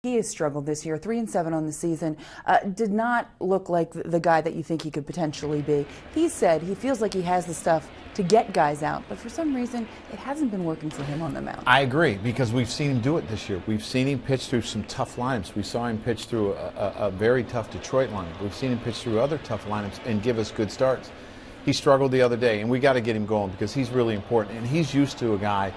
He has struggled this year, 3-7 on the season, did not look like the guy that you think he could potentially be. He said he feels like he has the stuff to get guys out, but for some reason it hasn't been working for him on the mound. I agree, because we've seen him do it this year. We've seen him pitch through some tough lineups. We saw him pitch through a very tough Detroit lineup. We've seen him pitch through other tough lineups and give us good starts. He struggled the other day, and we got to get him going because he's really important, and he's used to a guy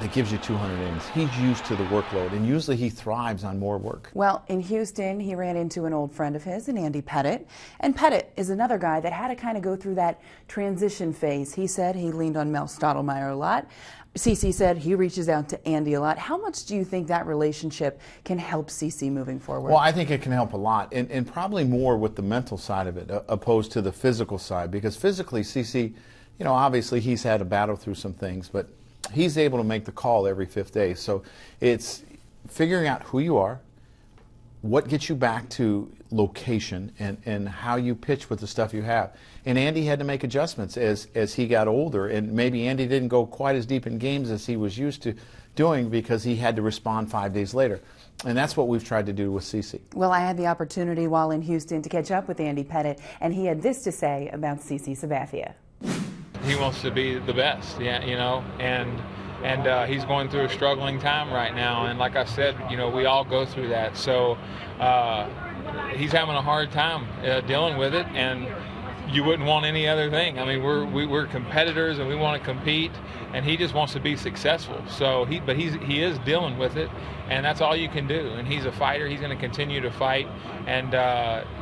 that gives you 200 innings. He's used to the workload, and usually he thrives on more work. Well, in Houston, he ran into an old friend of his, Andy Pettitte. And Pettitte is another guy that had to kind of go through that transition phase. He said he leaned on Mel Stottlemyre a lot. CC said he reaches out to Andy a lot. How much do you think that relationship can help CC moving forward? Well, I think it can help a lot, and probably more with the mental side of it opposed to the physical side, because physically CC, you know, obviously he's had to battle through some things, but he's able to make the call every 5th day. So it's figuring out who you are, what gets you back to location, and how you pitch with the stuff you have. And Andy had to make adjustments as he got older, and maybe Andy didn't go quite as deep in games as he was used to doing because he had to respond 5 days later. And that's what we've tried to do with CC. Well, I had the opportunity while in Houston to catch up with Andy Pettitte, and he had this to say about CC Sabathia. He wants to be the best, yeah, you know, and he's going through a struggling time right now. And like I said, you know, we all go through that. So he's having a hard time dealing with it, and you wouldn't want any other thing. I mean, we're competitors and we want to compete, and he just wants to be successful. So he is dealing with it, and that's all you can do. And he's a fighter. He's going to continue to fight, and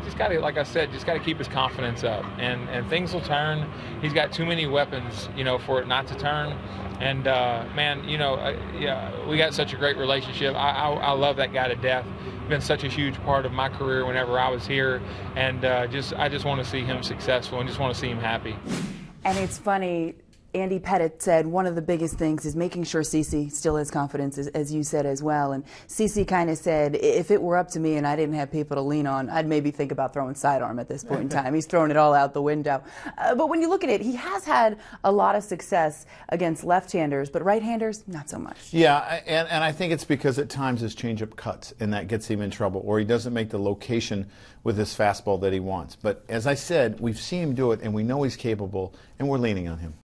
just got to, like I said, just got to keep his confidence up, and things will turn. He's got too many weapons, you know, for it not to turn. And man, you know, yeah, we got such a great relationship. I love that guy to death. Been such a huge part of my career whenever I was here, and I just want to see him successful and just want to see him happy. And it's funny, Andy Pettitte said one of the biggest things is making sure CC still has confidence, as you said as well. And CC kind of said, if it were up to me and I didn't have people to lean on, I'd maybe think about throwing sidearm at this point in time. He's thrown it all out the window. But when you look at it, he has had a lot of success against left-handers, but right-handers, not so much. Yeah, and I think it's because at times his changeup cuts, and that gets him in trouble, or he doesn't make the location with his fastball that he wants. But as I said, we've seen him do it, and we know he's capable, and we're leaning on him.